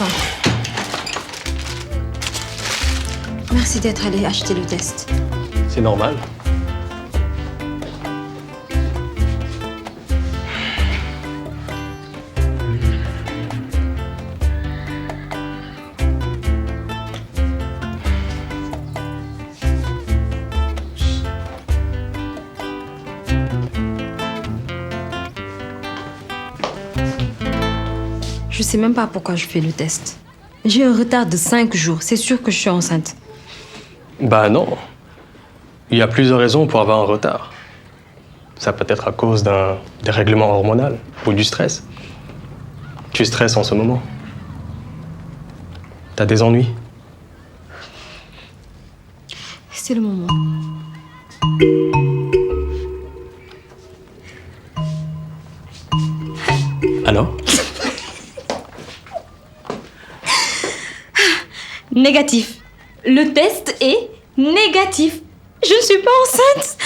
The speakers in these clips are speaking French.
faim. Merci d'être allé acheter le test. C'est normal. Je sais même pas pourquoi je fais le test. J'ai un retard de 5 jours. C'est sûr que je suis enceinte. Bah non. Il y a plusieurs raisons pour avoir un retard. Ça peut être à cause d'un dérèglement hormonal ou du stress. Tu stresses en ce moment. T'as des ennuis. C'est le moment. Alors? Négatif. Le test est négatif. Je ne suis pas enceinte.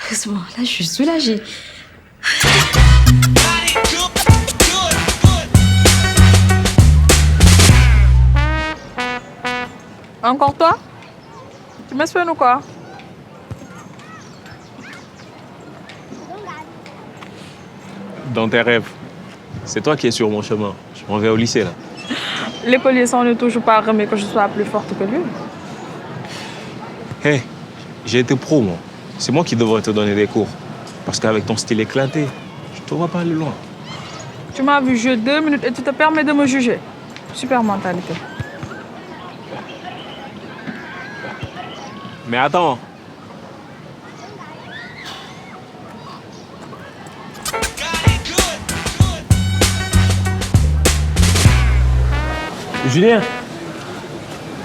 Heureusement, là, je suis soulagée. Encore toi? Tu m'espionnes ou quoi? Dans tes rêves. C'est toi qui es sur mon chemin. Je m'en vais au lycée, là. Les policiers ne toujours pas remis que je sois plus forte que lui. Hé, j'ai été pro, moi. C'est moi qui devrais te donner des cours. Parce qu'avec ton style éclaté, je te vois pas aller loin. Tu m'as vu jouer 2 minutes et tu te permets de me juger. Super mentalité. Mais attends. Julien,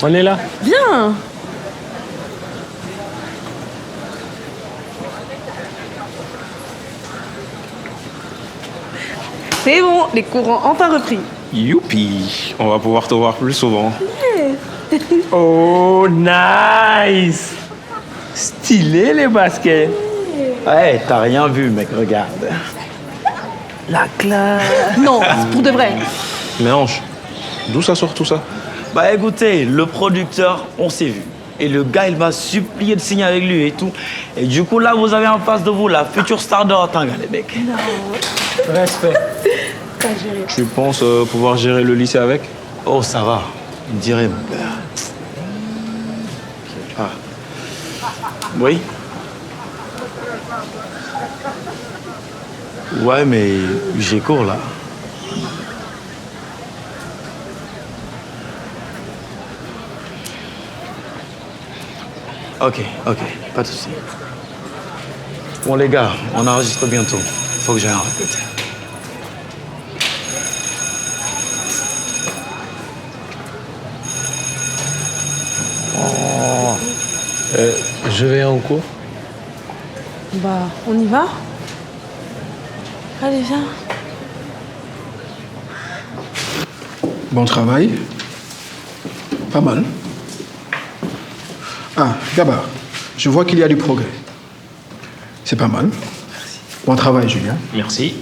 on est là. Viens! C'est bon, les cours ont enfin repris. Youpi! On va pouvoir te voir plus souvent. Oh, nice! Stylé les baskets. Ouais, t'as rien vu, mec, regarde. La classe. Non, c'est pour de vrai. Mélange. D'où ça sort tout ça? Bah écoutez, le producteur, on s'est vu. Et le gars, il m'a supplié de signer avec lui et tout. Et du coup, là, vous avez en face de vous la future star de Ratanga, les mecs. Respect. Tu penses pouvoir gérer le lycée avec? Oh, ça va. Il me dirait, mon père. Ah. Oui? Ouais, mais j'ai cours, là. Ok, pas de souci. Bon, les gars, on enregistre bientôt. Faut que j'aille en répéter. Je vais en cours. Bah, on y va? Allez, viens. Bon travail. Pas mal. Ah, Gaba, je vois qu'il y a du progrès. C'est pas mal. Bon travail, Julien. Merci.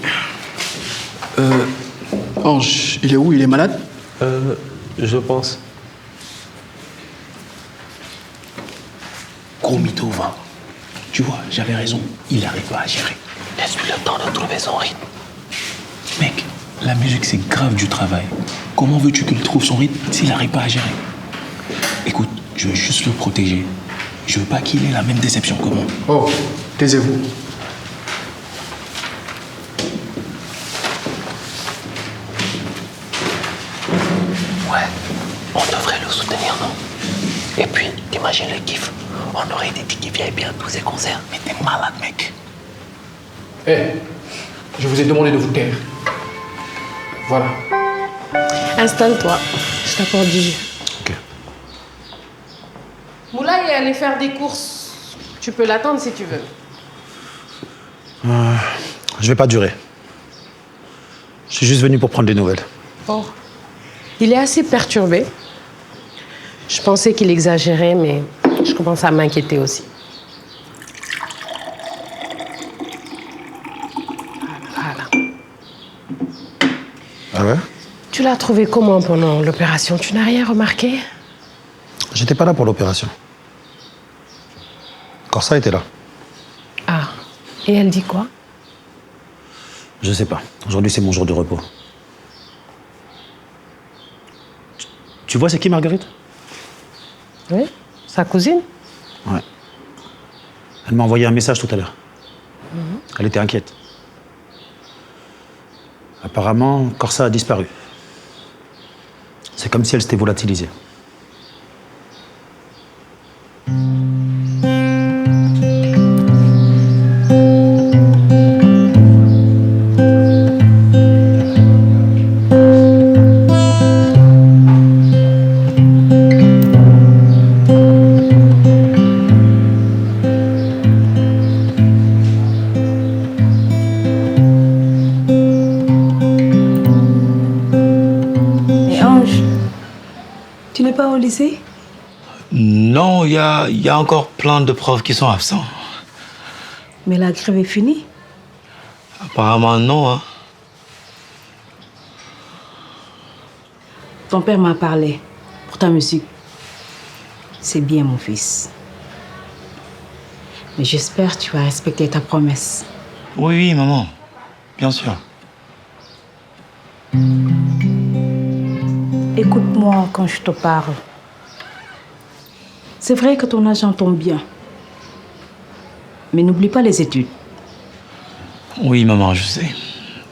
Ange, il est où? Il est malade? Je pense. Gros mytho, va. Tu vois, j'avais raison. Il arrive pas à gérer. Laisse-lui le temps de trouver son rythme. Mec, la musique, c'est grave du travail. Comment veux-tu qu'il trouve son rythme s'il n'arrive pas à gérer? Écoute, je veux juste le protéger. Je veux pas qu'il ait la même déception que moi. Oh, taisez-vous. Ouais, on devrait le soutenir, non? Et puis, t'imagines le kiff? On aurait des tickets VIP à tous ces concerts. Mais t'es malade, mec. Hé, je vous ai demandé de vous taire. Voilà. Installe-toi. Je t'apporte du jus. Ok. Moulay est allé faire des courses. Tu peux l'attendre si tu veux. Je vais pas durer. Je suis juste venu pour prendre des nouvelles. Oh. Il est assez perturbé. Je pensais qu'il exagérait, mais je commence à m'inquiéter aussi. Voilà. Ah ouais? Tu Tu l'as trouvé comment pendant l'opération? Tu n'as rien remarqué? J'étais pas là pour l'opération. Corsa était là. Ah, et elle dit quoi? Je sais pas. Aujourd'hui, c'est mon jour de repos. Tu vois, c'est qui Marguerite? Oui, sa cousine? Ouais. Elle m'a envoyé un message tout à l'heure. Elle était inquiète. Apparemment, Corsa a disparu. C'est comme si elle s'était volatilisée. Tu n'es pas au lycée? Non, il y a encore plein de profs qui sont absents. Mais la grève est finie. Apparemment, non. Hein. Ton père m'a parlé pour ta musique. C'est bien, mon fils. Mais j'espère que tu vas respecter ta promesse. Oui, oui, maman. Bien sûr. Écoute-moi quand je te parle. C'est vrai que ton argent tombe bien. Mais n'oublie pas les études. Oui, maman, je sais.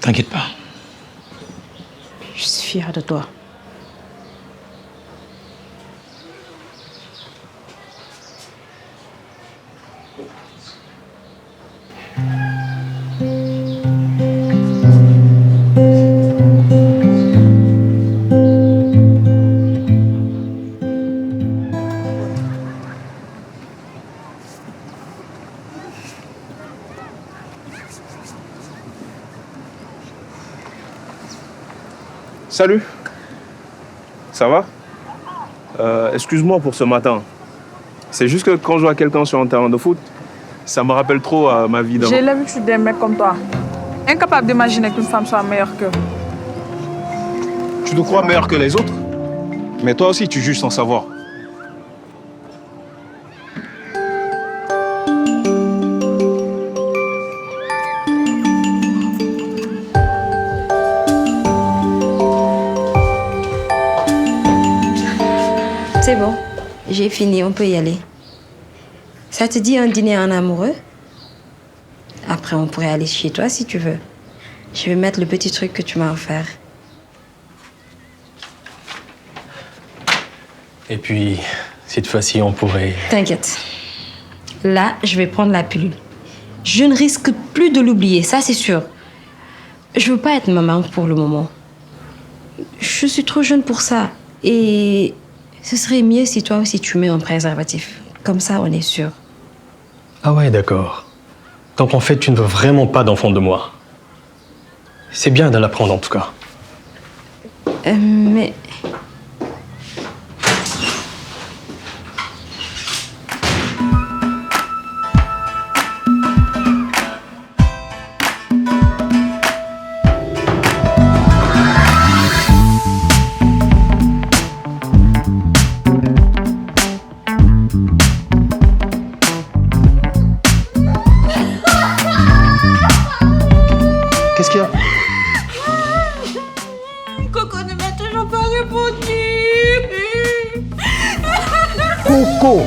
T'inquiète pas. Je suis fière de toi. Salut. Ça va? Excuse-moi pour ce matin. C'est juste que quand je vois quelqu'un sur un terrain de foot, ça me rappelle trop ma vie d'avant. J'ai l'habitude d'un mec comme toi. Incapable d'imaginer qu'une femme soit meilleure qu'eux. Tu te crois meilleur que les autres? Mais toi aussi, tu juges sans savoir. C'est bon, j'ai fini, on peut y aller. Ça te dit un dîner en amoureux? Après, on pourrait aller chez toi si tu veux. Je vais mettre le petit truc que tu m'as offert. Et puis, cette fois-ci, on pourrait... T'inquiète. Là, je vais prendre la pilule. Je ne risque plus de l'oublier, ça c'est sûr. Je veux pas être maman pour le moment. Je suis trop jeune pour ça. Et ce serait mieux si toi aussi tu mets un préservatif. Comme ça, on est sûr. Ah ouais, d'accord. Donc en fait, tu ne veux vraiment pas d'enfant de moi. C'est bien de l'apprendre en tout cas. Mais... Qu'est-ce qu'il y a? Coco ne m'a toujours pas répondu. Coco!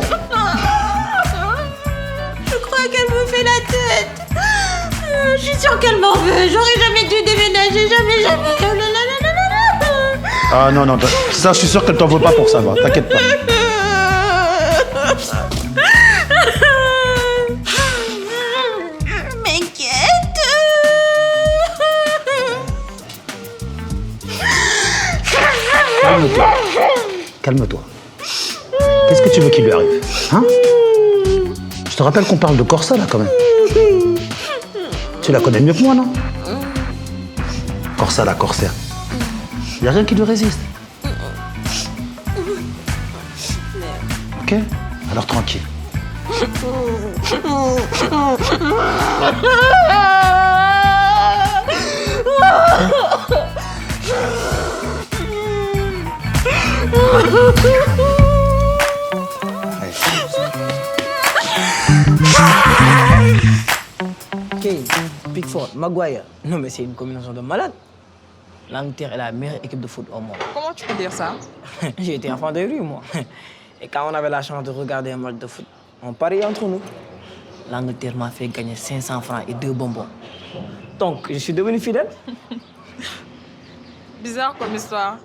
Je crois qu'elle me fait la tête. Je suis sûre qu'elle m'en veut. J'aurais jamais dû déménager. Jamais. Ah non, non, ça, je suis sûr qu'elle t'en veut pas pour ça, va. T'inquiète pas. M'inquiète. Calme-toi. Calme-toi. Qu'est-ce que tu veux qu'il lui arrive? Hein? Je te rappelle qu'on parle de Corsa, là, quand même. Tu la connais mieux que moi, non? Corsa, la corsaire. Il n'y a rien qui lui résiste. Ok? Alors tranquille. Kane, Pickford, Maguire. Non, mais c'est une combinaison de malades. L'Angleterre est la meilleure équipe de foot au monde. Comment tu peux dire ça? J'ai été enfant de rue, moi. Et quand on avait la chance de regarder un match de foot, on pariait entre nous. L'Angleterre m'a fait gagner 500 francs et 2 bonbons. Donc, je suis devenu fidèle. Bizarre comme histoire.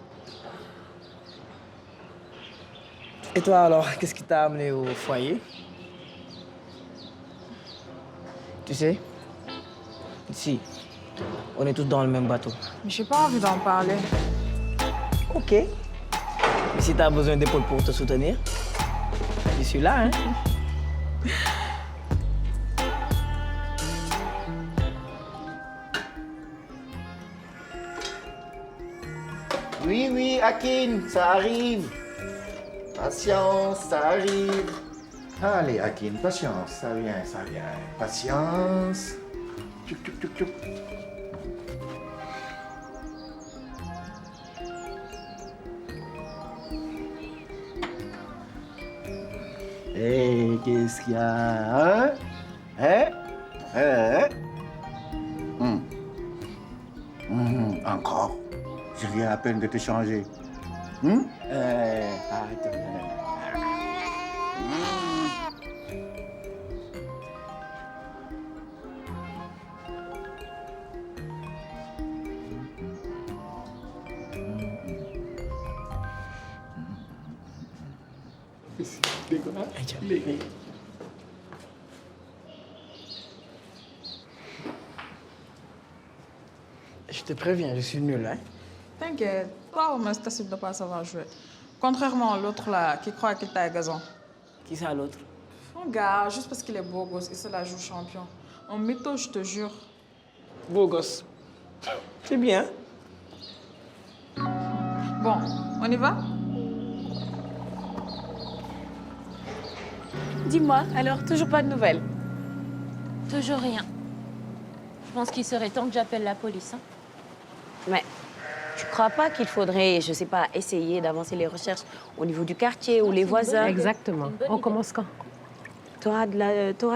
Et toi alors, qu'est-ce qui t'a amené au foyer? Tu sais, ici, on est tous dans le même bateau. Mais j'ai pas envie d'en parler. Ok. Mais si t'as besoin d'épaules pour te soutenir, je suis là, hein. Oui, oui, Akin, ça arrive. Patience, ça arrive. Allez, Akin, patience, ça vient, ça vient. Patience. Tchouk, tchouk, tchouk, tchouk. Hé, qu'est-ce qu'il y a, hein? Encore. Je viens à peine de te changer. Attends. Je te préviens, je suis nul, hein. T'inquiète, toi au moins c'est facile de pas savoir jouer. Contrairement à l'autre là qui croit qu'il t'a à gazon. Qui c'est l'autre? Un gars, juste parce qu'il est beau gosse, il se la joue champion. Un mytho, je te jure. Beau gosse. C'est bien. Bon, on y va? Dis-moi, alors, toujours pas de nouvelles? Toujours rien. Je pense qu'il serait temps que j'appelle la police. Hein. Mais tu crois pas qu'il faudrait, je sais pas, essayer d'avancer les recherches au niveau du quartier ou les voisins? Exactement. On commence quand? T'auras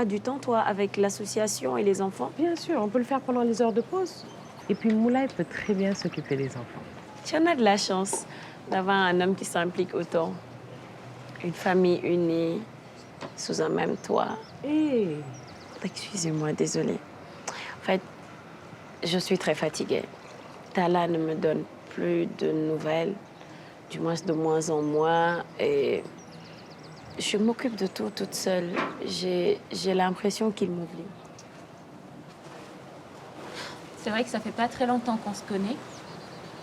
du temps, toi, avec l'association et les enfants? Bien sûr, on peut le faire pendant les heures de pause. Et puis Moulay peut très bien s'occuper des enfants. Tu en as de la chance d'avoir un homme qui s'implique autant. Une famille unie, sous un même toit. Hey. Excusez-moi, désolée. En fait, je suis très fatiguée. Tala ne me donne plus de nouvelles, du moins de moins en moins. Et je m'occupe de tout toute seule. J'ai l'impression qu'il m'oublie. C'est vrai que ça fait pas très longtemps qu'on se connaît,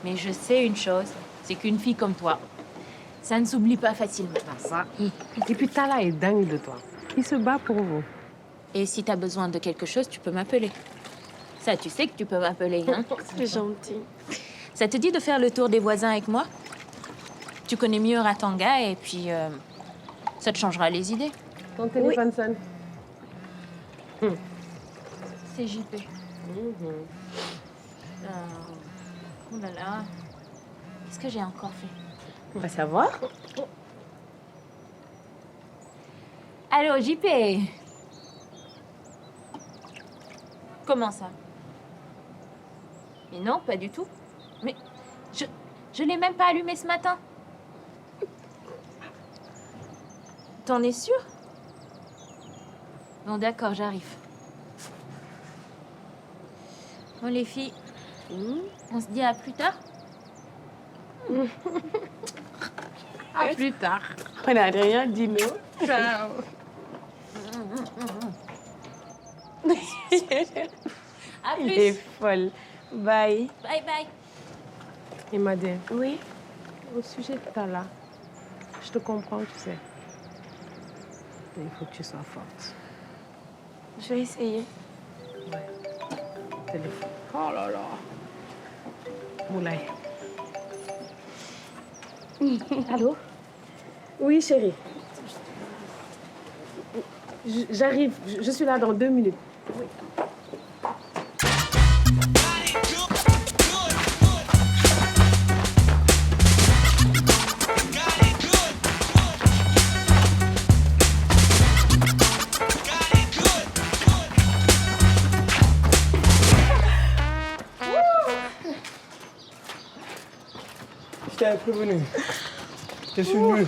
mais je sais une chose, c'est qu'une fille comme toi, ça ne s'oublie pas facilement. Ça. Et puis Tala est dingue de toi. Il se bat pour vous. Et si t'as besoin de quelque chose, tu peux m'appeler. Ça, tu sais que tu peux m'appeler, hein? C'est gentil. Ça te dit de faire le tour des voisins avec moi? Tu connais mieux Ratanga et puis ça te changera les idées. Ton téléphone sonne. C'est JP. Oh là là. Qu'est-ce que j'ai encore fait? On va savoir. Allô, JP. Comment ça? Mais non, pas du tout. Mais je l'ai même pas allumé ce matin. T'en es sûr? Bon, d'accord, j'arrive. Bon, les filles, on se dit à plus tard? À plus tard. On n'a rien dit, non? Ciao. À plus. Elle est folle. Bye. Bye bye. Et Madé. Oui? Au sujet de Tala, je te comprends, tu sais. Mais il faut que tu sois forte. Je vais essayer. Téléphone. Oh là là. Moulay. Allô? Oui, chérie. J'arrive. Je suis là dans 2 minutes. Oui. Je t'avais prévenu. Je suis nul.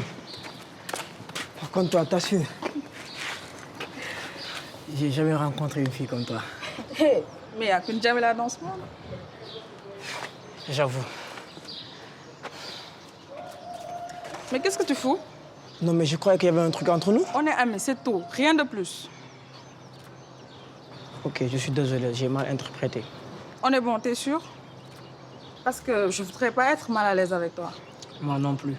Par contre, toi, t'assures. J'ai jamais rencontré une fille comme toi. Hey, mais il n'y a qu'une Jamila dans ce monde. J'avoue. Mais qu'est-ce que tu fous? Non, mais je croyais qu'il y avait un truc entre nous. On est amis, c'est tout. Rien de plus. Ok, je suis désolé, j'ai mal interprété. On est bon, t'es sûr? Parce que je voudrais pas être mal à l'aise avec toi. Moi non plus.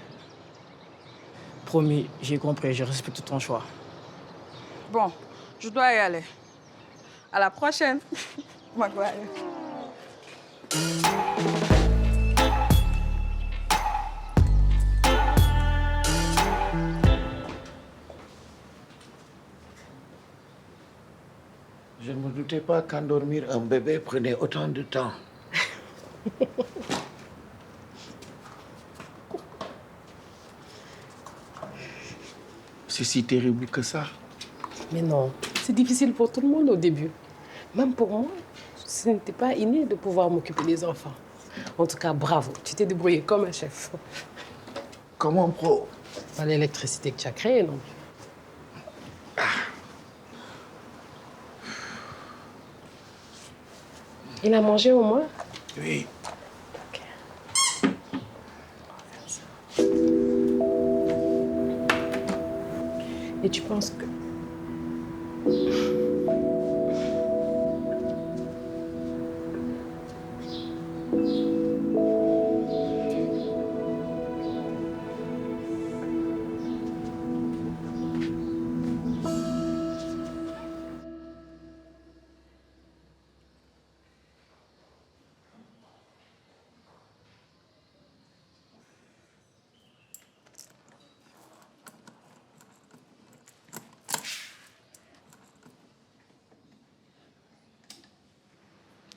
Promis, j'ai compris, je respecte ton choix. Bon, je dois y aller. À la prochaine. Maguire. Je ne me doutais pas qu'endormir un bébé prenait autant de temps. C'est si terrible que ça. Mais non, c'est difficile pour tout le monde au début. Même pour moi, ce n'était pas inné de pouvoir m'occuper des enfants. En tout cas, bravo, tu t'es débrouillé comme un chef. Comment pro? Pas l'électricité que tu as créée, non? Il a mangé au moins? Oui. Et tu penses que...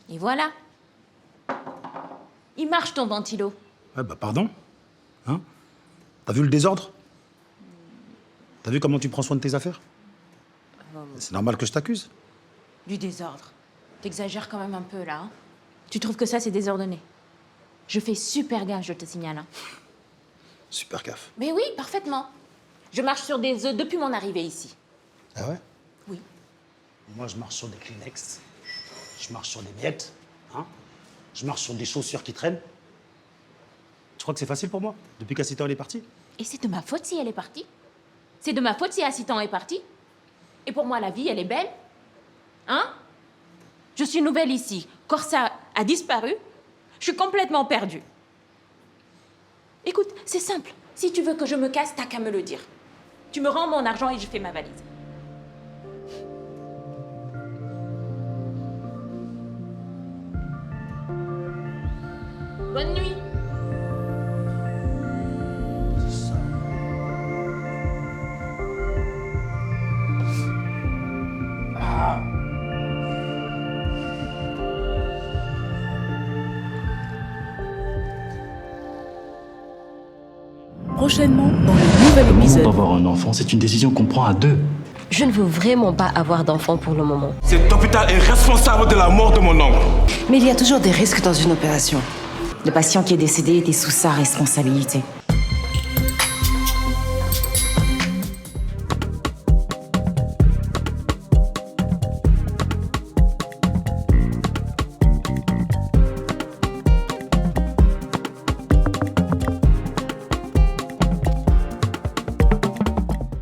Et voilà. Il marche ton ventilo. Ouais, bah pardon. Hein? T'as vu le désordre? T'as vu comment tu prends soin de tes affaires? C'est normal que je t'accuse. Du désordre. T'exagères quand même un peu là. Hein. Tu trouves que ça c'est désordonné? Je fais super gaffe, je te signale. Hein. Super gaffe. Mais oui, parfaitement. Je marche sur des œufs depuis mon arrivée ici. Ah ouais? Oui. Moi, je marche sur des Kleenex. Je marche sur des miettes. Hein? Je marche sur des chaussures qui traînent. Tu crois que c'est facile pour moi, depuis qu'Assitan est parti? Et c'est de ma faute si elle est partie. C'est de ma faute si Assitan est parti. Et pour moi, la vie, elle est belle. Hein? Je suis nouvelle ici. Corsa a disparu. Je suis complètement perdue. Écoute, c'est simple. Si tu veux que je me casse, t'as qu'à me le dire. Tu me rends mon argent et je fais ma valise. Bonne nuit. Prochainement, dans le nouvel épisode. Avoir un enfant, c'est une décision qu'on prend à deux. Je ne veux vraiment pas avoir d'enfant pour le moment. Cet hôpital est responsable de la mort de mon oncle. Mais il y a toujours des risques dans une opération. Le patient qui est décédé était sous sa responsabilité.